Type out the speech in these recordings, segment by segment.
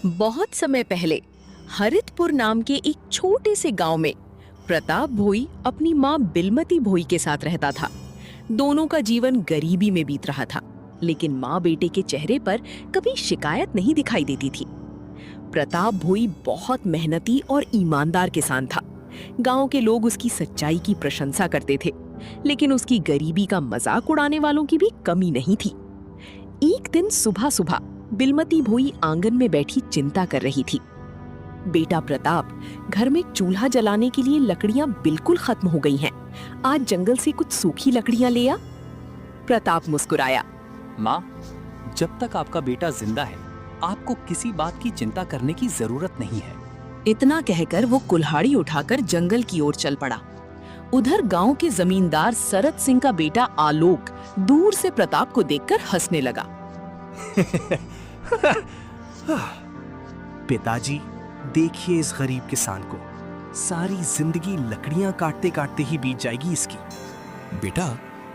बहुत समय पहले हरितपुर नाम के एक छोटे से गांव में प्रताप भोई अपनी माँ बिलमती भोई के साथ रहता था। दोनों का जीवन गरीबी में बीत रहा था, लेकिन माँ बेटे के चेहरे पर कभी शिकायत नहीं दिखाई देती थी। प्रताप भोई बहुत मेहनती और ईमानदार किसान था। गांव के लोग उसकी सच्चाई की प्रशंसा करते थे, लेकिन उसकी गरीबी का मजाक उड़ाने वालों की भी कमी नहीं थी। एक दिन सुबह सुबह बिलमती भोई आंगन में बैठी चिंता कर रही थी। बेटा प्रताप, घर में चूल्हा जलाने के लिए लकड़ियां बिल्कुल खत्म हो गई हैं। आज जंगल से कुछ सूखी लकड़ियां ले आ। प्रताप मुस्कुराया। माँ, जब तक आपका बेटा जिंदा है, आपको किसी बात की चिंता करने की जरूरत नहीं है। इतना कहकर वो कुल्हाड़ी उठाकर जंगल की ओर चल पड़ा। उधर गांव के जमींदार सरत सिंह का बेटा आलोक दूर से प्रताप को देखकर हंसने लगा। पिताजी, देखिए इस गरीब किसान को, सारी जिंदगी लकड़ियां काटते काटते ही बीत जाएगी इसकी। बेटा,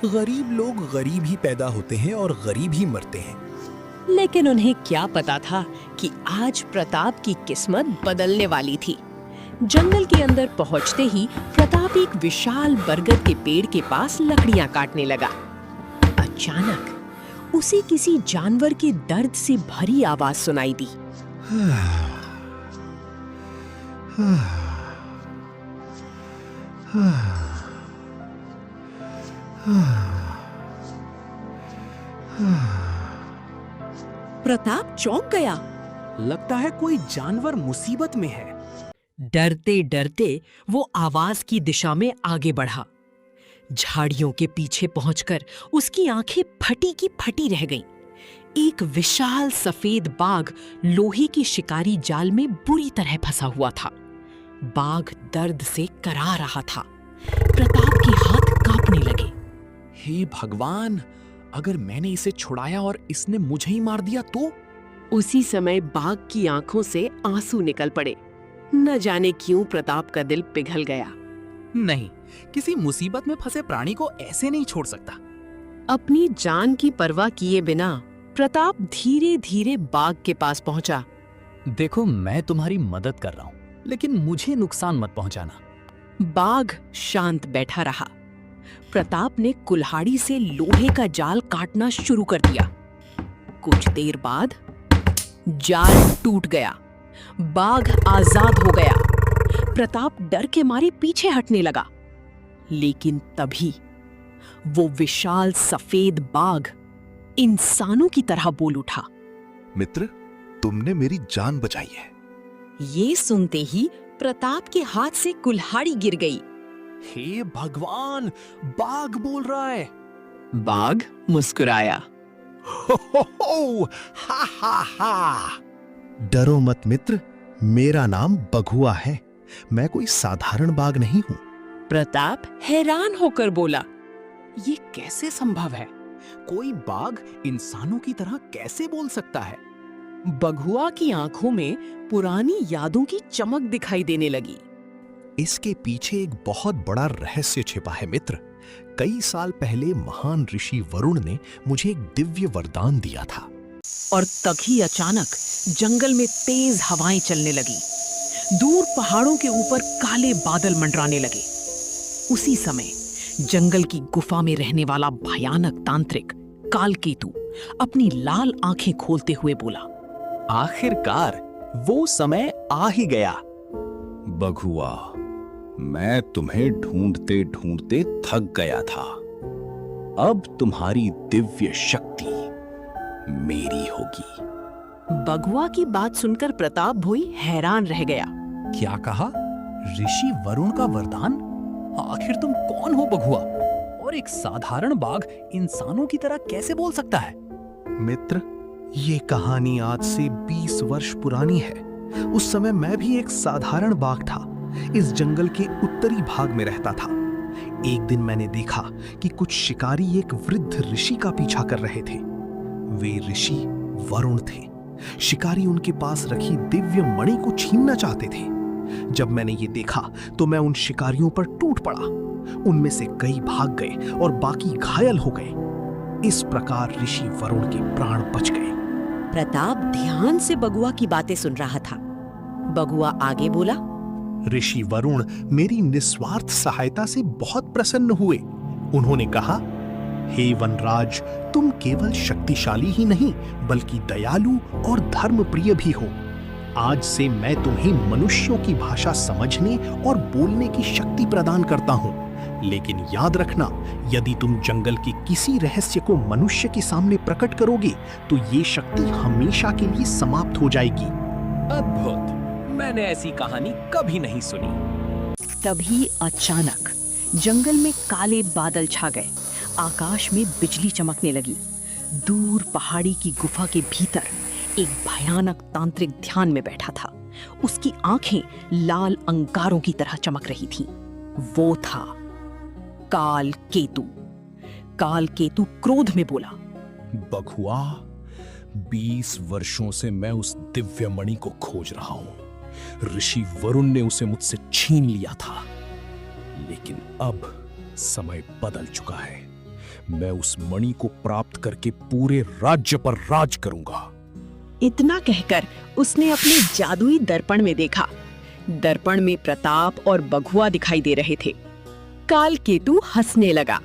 गरीब लोग गरीब ही पैदा होते हैं और गरीब ही मरते हैं। लेकिन उन्हें क्या पता था कि आज प्रताप की किस्मत बदलने वाली थी। जंगल के अंदर पहुंचते ही प्रताप एक विशाल बरगद के पेड़ के पास लकड़ियां काटने लगा। अचानक उसे किसी जानवर के दर्द से भरी आवाज सुनाई दी। प्रताप चौंक गया। लगता है कोई जानवर मुसीबत में है। डरते डरते वो आवाज की दिशा में आगे बढ़ा। झाड़ियों के पीछे पहुंचकर उसकी आंखें फटी की फटी रह गईं। एक विशाल सफेद बाघ लोहे की शिकारी जाल में बुरी तरह फंसा हुआ था। बाघ दर्द से करा रहा था। प्रताप के हाथ कांपने लगे। हे भगवान, अगर मैंने इसे छुड़ाया और इसने मुझे ही मार दिया तो? उसी समय बाघ की आंखों से आंसू निकल पड़े। न जाने क्यों प्रताप का दिल पिघल गया। नहीं, किसी मुसीबत में फंसे प्राणी को ऐसे नहीं छोड़ सकता। अपनी जान की परवाह किए बिना प्रताप धीरे धीरे बाघ के पास पहुंचा। देखो, मैं तुम्हारी मदद कर रहा हूँ, लेकिन मुझे नुकसान मत पहुंचाना। बाघ शांत बैठा रहा। प्रताप ने कुल्हाड़ी से लोहे का जाल काटना शुरू कर दिया। कुछ देर बाद जाल टूट गया। बाघ आजाद हो गया। प्रताप डर के मारे पीछे हटने लगा, लेकिन तभी वो विशाल सफेद बाघ इंसानों की तरह बोल उठा। मित्र, तुमने मेरी जान बचाई है। ये सुनते ही प्रताप के हाथ से कुल्हाड़ी गिर गई। हे भगवान, बाघ बोल रहा है। बाघ मुस्कुराया। हो, हा हा हा। डरो मत मित्र, मेरा नाम बघुआ है। मैं कोई साधारण बाघ नहीं हूँ। प्रताप हैरान होकर बोला। ये कैसे संभव है? कोई बाघ इंसानों की तरह कैसे बोल सकता है? बघुआ की आंखों में पुरानी यादों की चमक दिखाई देने लगी। इसके पीछे एक बहुत बड़ा रहस्य छिपा है मित्र। कई साल पहले महान ऋषि वरुण ने मुझे एक दिव्य वरदान दिया था। और तभी अचानक जंगल में तेज हवाएं चलने लगी। दूर पहाड़ों के ऊपर काले बादल मंडराने लगे। उसी समय जंगल की गुफा में रहने वाला भयानक तांत्रिक कालकेतु अपनी लाल आंखें खोलते हुए बोला। आखिरकार वो समय आ ही गया। बघुआ, मैं तुम्हें ढूंढते ढूंढते थक गया था। अब तुम्हारी दिव्य शक्ति मेरी होगी। बघुआ की बात सुनकर प्रताप भोई हैरान रह गया। क्या कहा? ऋषि वरुण का वरदान? आखिर तुम कौन हो बघुआ? और एक साधारण बाघ इंसानों की तरह कैसे बोल सकता है? मित्र, ये कहानी आज से 20 वर्ष पुरानी है। उस समय मैं भी एक साधारण बाघ था। इस जंगल के उत्तरी भाग में रहता था। एक दिन मैंने देखा कि कुछ शिकारी एक वृद्ध ऋषि का पीछा कर रहे थे। वे ऋषि वरुण थे। शिकारी उनके पास रखी दिव्य मणि को छीनना चाहते थे। जब मैंने ये देखा तो मैं उन शिकारियों पर टूट पड़ा। उनमें से कई भाग गए और बाकी घायल हो गए। इस प्रकार ऋषि वरुण के प्राण बच गए। प्रताप ध्यान से बगुआ की बातें सुन रहा था। बगुआ आगे बोला, ऋषि वरुण मेरी निस्वार्थ सहायता से बहुत प्रसन्न हुए। उन्होंने कहा, हे वनराज, तुम केवल शक्तिशाली ही नहीं बल्कि दयालु और धर्मप्रिय भी हो। आज से मैं तुम्हें मनुष्यों की भाषा समझने और बोलने की शक्ति प्रदान करता हूँ। लेकिन याद रखना, यदि तुम जंगल के किसी रहस्य को मनुष्य के सामने प्रकट करोगे तो ये शक्ति हमेशा के लिए समाप्त हो जाएगी। अद्भुत, मैंने ऐसी कहानी कभी नहीं सुनी। तभी अचानक जंगल में काले बादल छा गए। आकाश में बिजली चमकने लगी। दूर पहाड़ी की गुफा के भीतर एक भयानक तांत्रिक ध्यान में बैठा था। उसकी आंखें लाल अंगारों की तरह चमक रही थीं। वो था काल केतु। काल केतु क्रोध में बोला, बघुआ, 20 वर्षों से मैं उस दिव्य मणि को खोज रहा हूं। ऋषि वरुण ने उसे मुझसे छीन लिया था, लेकिन अब समय बदल चुका है। मैं उस मणि को प्राप्त करके पूरे राज्य पर राज करूंगा। इतना कहकर उसने अपने जादुई दर्पण में देखा। दर्पण में प्रताप और बघुआ दिखाई दे रहे थे। काल केतु हंसने लगा।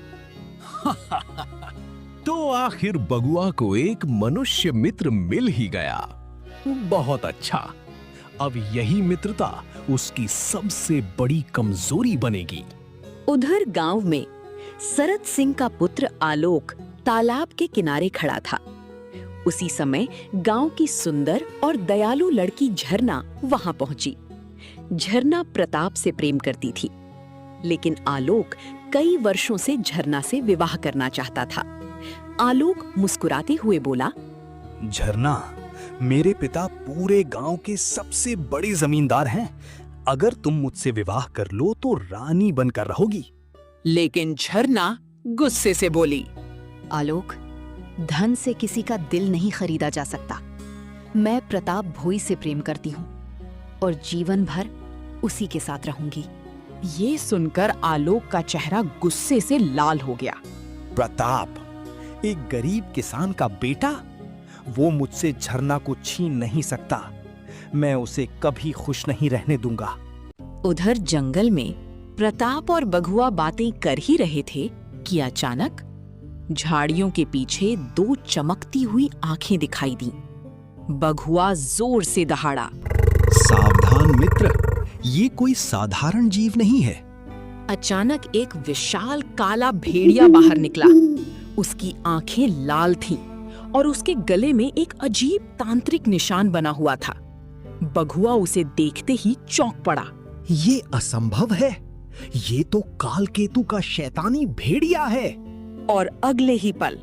तो आखिर बगुआ को एक मनुष्य मित्र मिल ही गया। बहुत अच्छा। अब यही मित्रता उसकी सबसे बड़ी कमजोरी बनेगी। उधर गांव में सरत सिंह का पुत्र आलोक तालाब के किनारे खड़ा था। उसी समय गांव की सुंदर और दयालु लड़की झरना वहां पहुंची। झरना प्रताप से प्रेम करती थी, लेकिन आलोक कई वर्षों से झरना से विवाह करना चाहता था। आलोक मुस्कुराते हुए बोला, झरना, मेरे पिता पूरे गांव के सबसे बड़े जमींदार हैं। अगर तुम मुझसे विवाह कर लो तो रानी बनकर रहोगी। लेकिन झरना गुस्से से बोली, आलोक, धन से किसी का दिल नहीं खरीदा जा सकता। मैं प्रताप भोई से प्रेम करती हूँ और जीवन भर उसी के साथ रहूंगी। ये सुनकर आलोक का चेहरा गुस्से से लाल हो गया। प्रताप, एक गरीब किसान का बेटा, वो मुझसे झरना को छीन नहीं सकता। मैं उसे कभी खुश नहीं रहने दूंगा। उधर जंगल में प्रताप और बघुआ बातें कर ही रहे थे कि अचानक झाड़ियों के पीछे 2 चमकती हुई आंखें दिखाई दी। बघुआ जोर से दहाड़ा। सावधान मित्र, ये कोई साधारण जीव नहीं है। अचानक एक विशाल काला भेड़िया बाहर निकला। उसकी आंखें लाल थीं और उसके गले में एक अजीब तांत्रिक निशान बना हुआ था। बघुआ उसे देखते ही चौंक पड़ा। ये असंभव है। ये तो काल केतु का शैतानी भेड़िया है। और अगले ही पल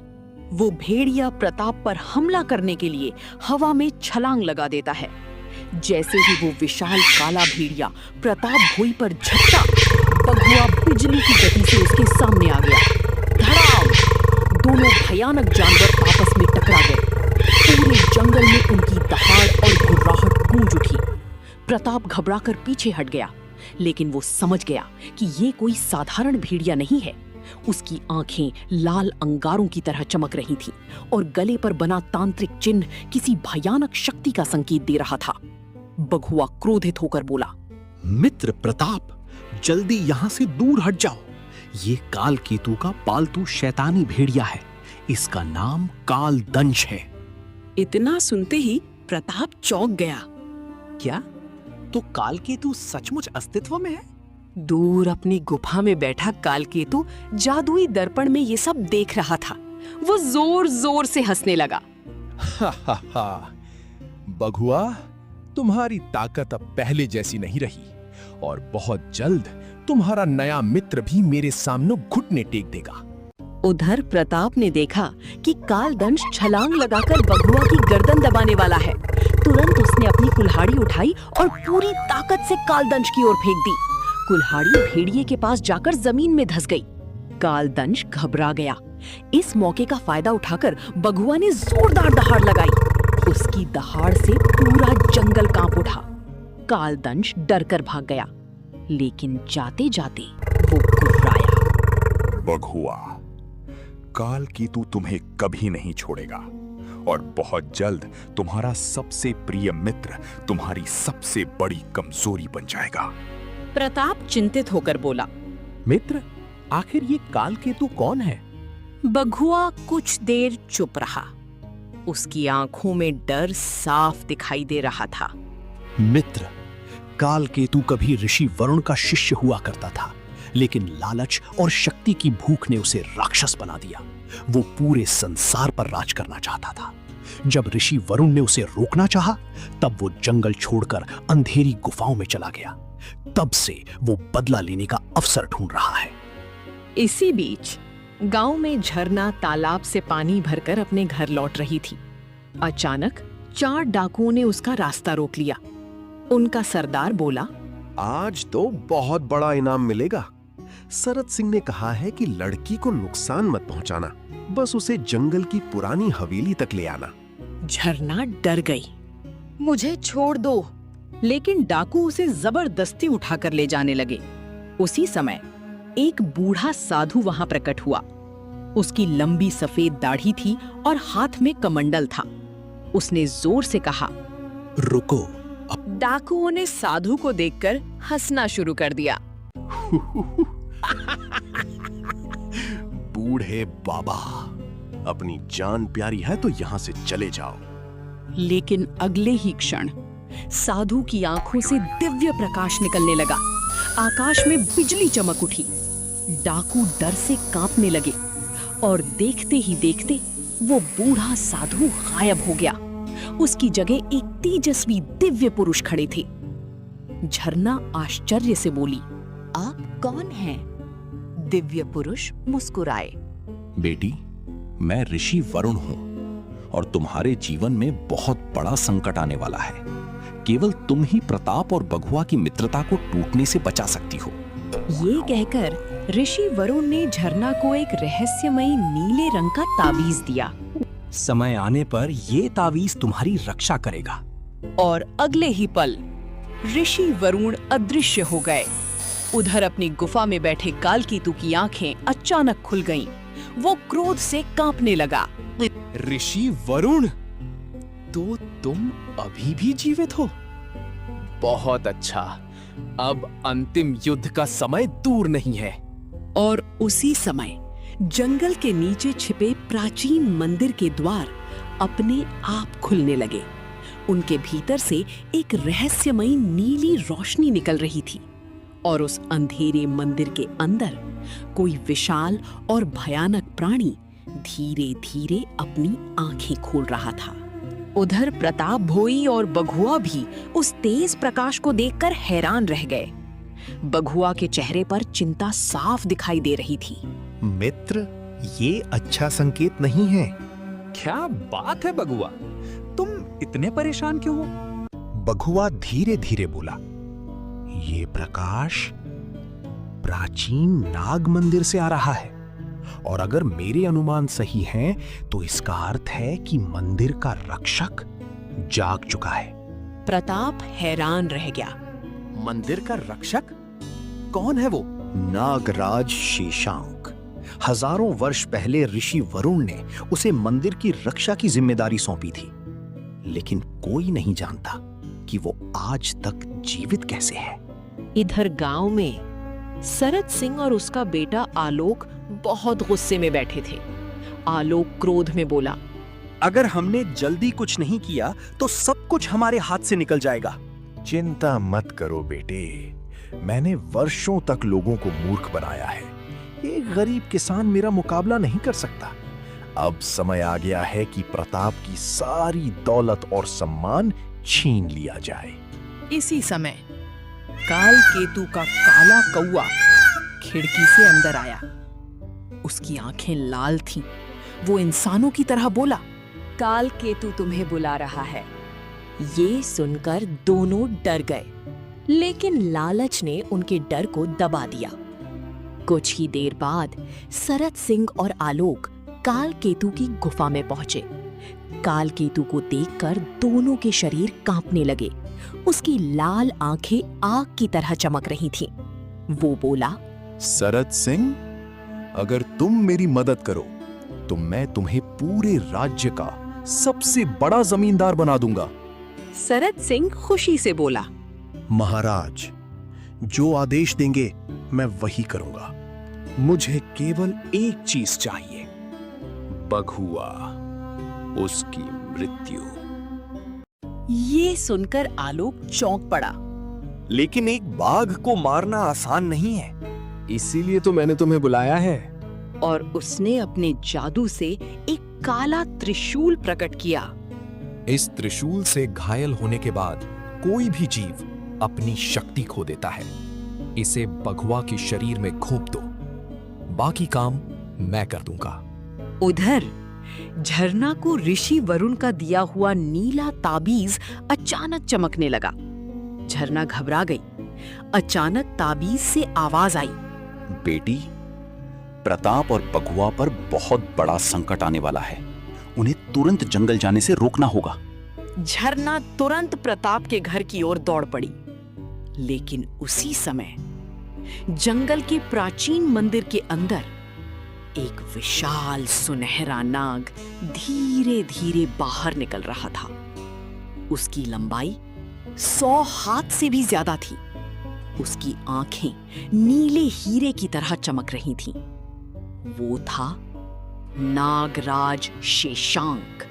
वो भेड़िया प्रताप पर हमला करने के लिए हवा में छलांग लगा देता है। जैसे ही वो विशाल काला भेड़िया प्रताप भोई पर झपटा, बघुआ बिजली की गति से उसके सामने आ गया। धड़ाम! दोनों भयानक जानवर आपस में टकरा गए। पूरे जंगल में उनकी दहाड़ और गुर्राहट गूंज उठी। प्रताप घबराकर पीछे हट गया, लेकिन वो समझ गया कि ये कोई साधारण भेड़िया नहीं है। उसकी आंखें लाल अंगारों की तरह चमक रही थीं और गले पर बना तांत्रिक चिन्ह किसी भयानक शक्ति का संकेत दे रहा था। बघुआ क्रोधित होकर बोला, मित्र प्रताप, जल्दी यहाँ से दूर हट जाओ। ये काल केतु का पालतू शैतानी भेड़िया है। इसका नाम काल दंश है। इतना सुनते ही प्रताप चौंक गया। क्या? तो काल केतु सचमुच अस्तित्व में है? दूर अपनी गुफा में बैठा कालकेतु जादुई दर्पण में ये सब देख रहा था। वो जोर जोर से हंसने लगा। बघुआ, तुम्हारी ताकत अब पहले जैसी नहीं रही और बहुत जल्द तुम्हारा नया मित्र भी मेरे सामने घुटने टेक देगा। उधर प्रताप ने देखा कि कालदंश छलांग लगाकर बघुआ की गर्दन दबाने वाला है। तुरंत उसने अपनी कुल्हाड़ी उठाई और पूरी ताकत से कालदंश की ओर फेंक दी। कुल्हाड़ी भेड़िए के पास जाकर जमीन में धंस गई। कालदंश घबरा गया। इस मौके का फायदा उठाकर बघुआ ने जोरदार दहाड़ लगाई। उसकी दहाड़ से पूरा जंगल कांप उठा। कालदंश डरकर भाग गया, लेकिन जाते जाते वो गुर्राया। बघुआ, काल केतु तुम्हें कभी नहीं छोड़ेगा और बहुत जल्द तुम्हारा सबसे प्रिय मित्र तुम्हारी सबसे बड़ी कमजोरी बन जाएगा। प्रताप चिंतित होकर बोला। मित्र, आखिर ये कालकेतु कौन है? बघुआ कुछ देर चुप रहा। उसकी आंखों में डर साफ दिखाई दे रहा था। मित्र, कालकेतु कभी ऋषि वरुण का शिष्य हुआ करता था, लेकिन लालच और शक्ति की भूख ने उसे राक्षस बना दिया। वो पूरे संसार पर राज करना चाहता था। जब ऋषि वरुण ने उसे रोकना चाहा, तब वो जंगल छोड़कर अंधेरी गुफाओं में चला गया। तब से वो बदला लेने का अवसर ढूंढ रहा है। इसी बीच गांव में झरना तालाब से पानी भरकर अपने घर लौट रही थी। अचानक 4 डाकुओं ने उसका रास्ता रोक लिया। उनका सरदार बोला, आज तो बहुत बड़ा इनाम मिलेगा। शरद सिंह ने कहा है कि लड़की को नुकसान मत पहुंचाना, बस उसे जंगल की पुरानी हवेली तक ले आना। झरना डर गई। मुझे छोड़ दो। लेकिन डाकू उसे जबरदस्ती उठाकर ले जाने लगे। उसी समय एक बूढ़ा साधु वहां प्रकट हुआ। उसकी लंबी सफेद दाढ़ी थी और हाथ में कमंडल था। उसने जोर से कहा, रुको। डाकुओं ने साधु को देखकर हंसना शुरू कर दिया। बूढ़े बाबा, अपनी जान प्यारी है तो यहाँ से चले जाओ। लेकिन अगले ही क्षण साधु की आंखों से दिव्य प्रकाश निकलने लगा। आकाश में बिजली चमक उठी। डाकू डर से कांपने लगे और देखते ही देखते वो बूढ़ा साधु गायब हो गया। उसकी जगह एक तेजस्वी दिव्य पुरुष खड़े थे। झरना आश्चर्य से बोली, आप कौन हैं? दिव्य पुरुष मुस्कुराए। बेटी, मैं ऋषि वरुण हूं और तुम्हारे जीवन में बहुत बड़ा संकट आने वाला है। केवल तुम ही प्रताप और बघुआ की मित्रता को टूटने से बचा सकती हो। ये कहकर ऋषि वरुण ने झरना को एक रहस्यमयी नीले रंग का ताबीज दिया। समय आने पर ये तावीज तुम्हारी रक्षा करेगा। और अगले ही पल ऋषि वरुण अदृश्य हो गए। उधर अपनी गुफा में बैठे कालकेतु की आंखें अचानक खुल गईं। वो क्रोध से कांपने लगा। ऋषि वरुण, तो तुम अभी भी जीवित हो? बहुत अच्छा, अब अंतिम युद्ध का समय दूर नहीं है। और उसी समय जंगल के नीचे छिपे प्राचीन मंदिर के द्वार अपने आप खुलने लगे। उनके भीतर से एक रहस्यमयी नीली रोशनी निकल रही थी और उस अंधेरे मंदिर के अंदर कोई विशाल और भयानक प्राणी धीरे धीरे अपनी आंखें खोल रहा था। उधर प्रताप भोई और बघुआ भी उस तेज प्रकाश को देखकर हैरान रह गए। बघुआ के चेहरे पर चिंता साफ दिखाई दे रही थी। मित्र, ये अच्छा संकेत नहीं है। क्या बात है बघुआ, तुम इतने परेशान क्यों हो? बघुआ धीरे धीरे बोला, ये प्रकाश प्राचीन नाग मंदिर से आ रहा है और अगर मेरे अनुमान सही हैं तो इसका अर्थ है कि मंदिर का रक्षक जाग चुका है। प्रताप हैरान रह गया। मंदिर का रक्षक? कौन है वो? नागराज शेषांक। हजारों वर्ष पहले ऋषि वरुण ने उसे मंदिर की रक्षा की जिम्मेदारी सौंपी थी, लेकिन कोई नहीं जानता कि वो आज तक जीवित कैसे है। इधर गांव में शरद सिंह और उसका बेटा आलोक बहुत गुस्से में बैठे थे। आलोक क्रोध में बोला, अगर हमने जल्दी कुछ नहीं किया तो सब कुछ हमारे हाथ से निकल जाएगा। चिंता मत करो बेटे, मैंने वर्षों तक लोगों को मूर्ख बनाया है। एक गरीब किसान मेरा मुकाबला नहीं कर सकता। अब समय आ गया है कि प्रताप की सारी दौलत और सम्मान छीन लिया जाए। इसी समय कालकेतु का काला कौआ खिड़की से अंदर आया। उसकी आंखें लाल थीं। वो इंसानों की तरह बोला, कालकेतु तुम्हें बुला रहा है। ये सुनकर दोनों डर गए, लेकिन लालच ने उनके डर को दबा दिया। कुछ ही देर बाद शरद सिंह और आलोक कालकेतु की गुफा में पहुंचे। कालकेतु को देखकर दोनों के शरीर कांपने लगे। उसकी लाल आंखें आग की तरह चमक रही थीं। वो बोला, शरद सिंह, अगर तुम मेरी मदद करो तो मैं तुम्हें पूरे राज्य का सबसे बड़ा जमींदार बना दूंगा। सरत सिंह खुशी से बोला, महाराज, जो आदेश देंगे मैं वही करूंगा। मुझे केवल एक चीज चाहिए, बघुआ, उसकी मृत्यु। ये सुनकर आलोक चौंक पड़ा। लेकिन एक बाघ को मारना आसान नहीं है। इसीलिए तो मैंने तुम्हें बुलाया है। और उसने अपने जादू से एक काला त्रिशूल प्रकट किया। इस त्रिशूल से घायल होने के बाद कोई भी जीव अपनी शक्ति खो देता है। इसे बघुआ के शरीर में घोंप दो, बाकी काम मैं कर दूंगा। उधर झरना को ऋषि वरुण का दिया हुआ नीला ताबीज अचानक चमकने लगा। झरना घबरा गई। अचानक ताबीज से आवाज आई, बेटी, प्रताप और बघुआ पर बहुत बड़ा संकट आने वाला है। उन्हें तुरंत जंगल जाने से रोकना होगा। झरना तुरंत प्रताप के घर की ओर दौड़ पड़ी। लेकिन उसी समय जंगल के प्राचीन मंदिर के अंदर एक विशाल सुनहरा नाग धीरे धीरे बाहर निकल रहा था। उसकी लंबाई 100 हाथ से भी ज्यादा थी। उसकी आंखें नीले हीरे की तरह चमक रही थीं। वो था नागराज शेषांक।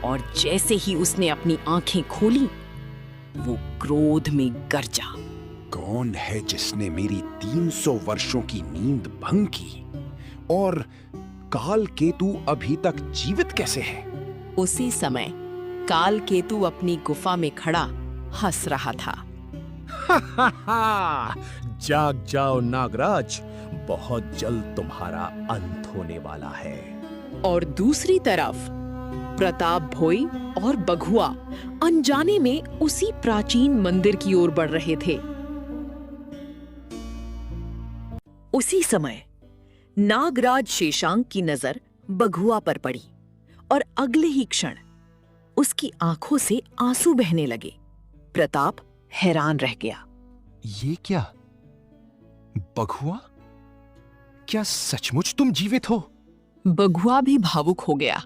और जैसे ही उसने अपनी आंखें खोली, वो क्रोध में गरजा। कौन है जिसने मेरी 300 वर्षों की नींद भंग की? और काल केतु अभी तक जीवित कैसे है? उसी समय काल केतु अपनी गुफा में खड़ा हंस रहा था। जाग जाओ नागराज, बहुत जल्द तुम्हारा अंत होने वाला है। और दूसरी तरफ प्रताप भोई और बघुआ अनजाने में उसी प्राचीन मंदिर की ओर बढ़ रहे थे। उसी समय नागराज शेषांक की नजर बघुआ पर पड़ी और अगले ही क्षण उसकी आंखों से आंसू बहने लगे। प्रताप हैरान रह गया। ये क्या? बघुआ, क्या सचमुच तुम जीवित हो? बघुआ भी भावुक हो गया।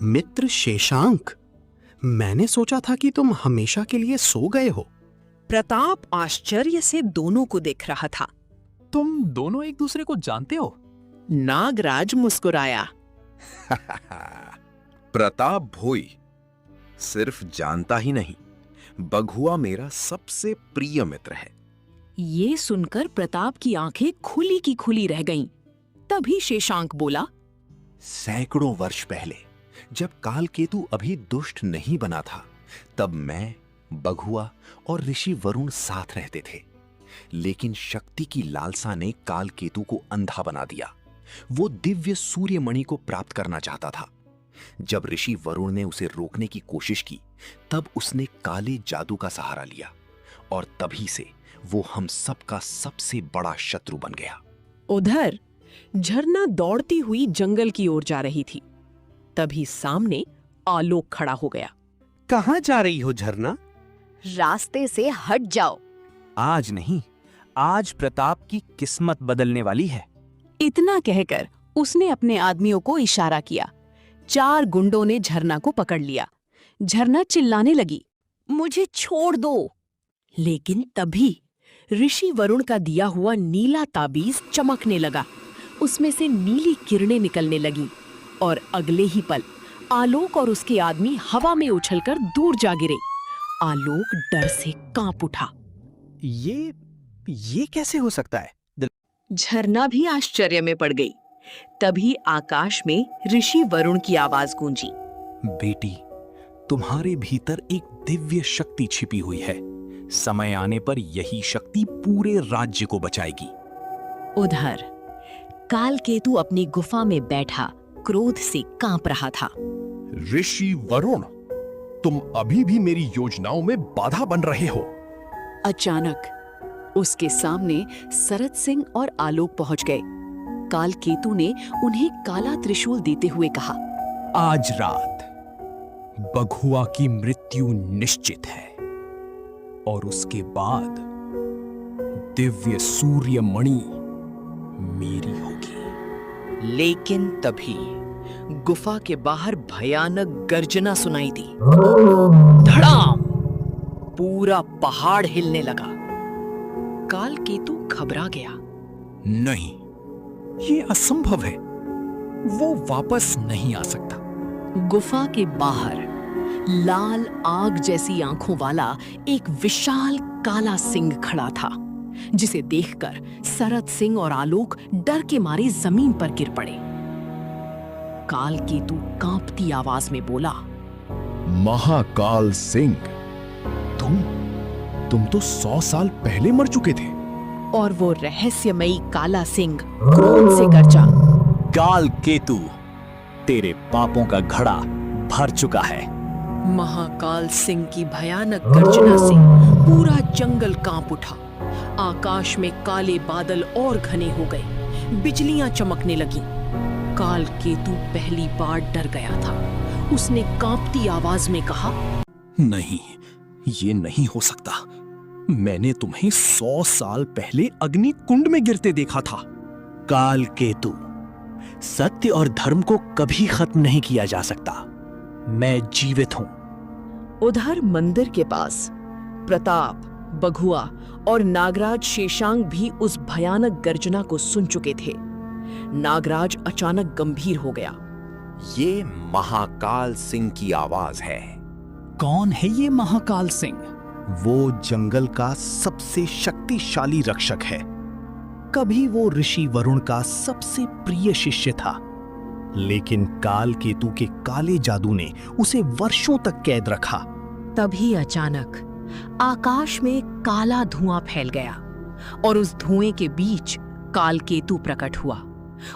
मित्र शेषांक, मैंने सोचा था कि तुम हमेशा के लिए सो गए हो। प्रताप आश्चर्य से दोनों को देख रहा था। तुम दोनों एक दूसरे को जानते हो? नागराज मुस्कुराया। प्रताप भोई सिर्फ जानता ही नहीं, बघुआ मेरा सबसे प्रिय मित्र है। ये सुनकर प्रताप की आंखें खुली की खुली रह गईं। तभी शेषांक बोला, सैकड़ों वर्ष पहले जब कालकेतु अभी दुष्ट नहीं बना था, तब मैं, बघुआ और ऋषि वरुण साथ रहते थे। लेकिन शक्ति की लालसा ने कालकेतु को अंधा बना दिया। वो दिव्य सूर्यमणि को प्राप्त करना चाहता था। जब ऋषि वरुण ने उसे रोकने की कोशिश की, तब उसने काले जादू का सहारा लिया और तभी से वो हम सबका सबसे बड़ा शत्रु बन गया। उधर झरना दौड़ती हुई जंगल की ओर जा रही थी। तभी सामने आलोक खड़ा हो गया। कहाँ जा रही हो झरना? रास्ते से हट जाओ। आज नहीं, आज प्रताप की किस्मत बदलने वाली है। इतना कहकर उसने अपने आदमियों को इशारा किया। 4 गुंडों ने झरना को पकड़ लिया। झरना चिल्लाने लगी, मुझे छोड़ दो। लेकिन तभी ऋषि वरुण का दिया हुआ नीला ताबीज चमकने लगा। उसमें से नीली किरणें निकलने लगीं और अगले ही पल आलोक और उसके आदमी हवा में उछलकर दूर जा गिरे। आलोक डर से कांप उठा। ये कैसे हो सकता है? झरना भी आश्चर्य में पड़ गई। तभी आकाश में ऋषि वरुण की आवाज गूंजी, बेटी, तुम्हारे भीतर एक दिव्य शक्ति छिपी हुई है। समय आने पर यही शक्ति पूरे राज्य को बचाएगी। उधर कालकेतु अपनी गुफा में बैठा क्रोध से कांप रहा था। ऋषि वरुण, तुम अभी भी मेरी योजनाओं में बाधा बन रहे हो। अचानक उसके सामने सरत सिंह और आलोक पहुंच गए। कालकेतु ने उन्हें काला त्रिशूल देते हुए कहा, आज रात बघुआ की मृत्यु निश्चित है और उसके बाद दिव्य सूर्यमणि मेरी होगी। लेकिन तभी गुफा के बाहर भयानक गर्जना सुनाई दी। धड़ाम! पूरा पहाड़ हिलने लगा। काल केतु घबरा गया। नहीं, ये असंभव है। वो वापस नहीं आ सकता। गुफा के बाहर लाल आग जैसी आंखों वाला एक विशाल काला सिंह खड़ा था, जिसे देखकर सरत सिंह और आलोक डर के मारे जमीन पर गिर पड़े। काल केतु कांपती आवाज में बोला, महाकाल सिंह, तुम तो 100 साल पहले मर चुके थे। और वो रहस्यमयी काला सिंह क्रोध से गरजा, काल केतु, तेरे पापों का घड़ा भर चुका है। महाकाल सिंह की भयानक गर्जना से पूरा जंगल कांप उठा। आकाश में काले बादल और घने हो गए, बिजलियां चमकने लगीं। काल केतु पहली बार डर गया था। उसने कांपती आवाज में कहा, नहीं, ये नहीं हो सकता। मैंने तुम्हें 100 साल पहले अग्नि कुंड में गिरते देखा था। काल केतु, सत्य और धर्म को कभी खत्म नहीं किया जा सकता। मैं जीवित हूं। उधर मंदिर के पास प्रताप, बघुआ और नागराज शेषांग भी उस भयानक गर्जना को सुन चुके थे। नागराज अचानक गंभीर हो गया। ये महाकाल सिंह की आवाज है। कौन है ये महाकाल सिंह? वो जंगल का सबसे शक्तिशाली रक्षक है। कभी वो ऋषि वरुण का सबसे प्रिय शिष्य था, लेकिन काल केतु के काले जादू ने उसे वर्षों तक कैद रखा। तभी अचानक आकाश में काला धुआं फैल गया और उस धुएं के बीच काल केतु प्रकट हुआ।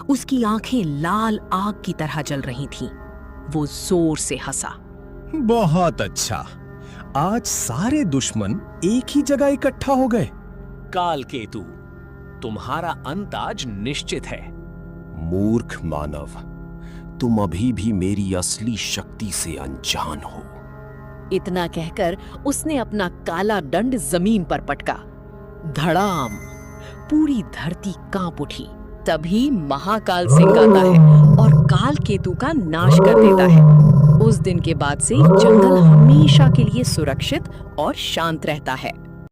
उसकी आंखें लाल आग की तरह जल रही थीं। वो जोर से हंसा। बहुत अच्छा, आज सारे दुश्मन एक ही जगह इकट्ठा हो गए। काल केतु, तुम्हारा अंत आज निश्चित है। मूर्ख मानव, तुम अभी भी मेरी असली शक्ति से अनजान हो। इतना कहकर उसने अपना काला दंड जमीन पर पटका। धड़ाम! पूरी धरती कांप उठी। तभी महाकाल सिंह आता है और काल केतु का नाश कर देता है। उस दिन के बाद से जंगल हमेशा के लिए सुरक्षित और शांत रहता है।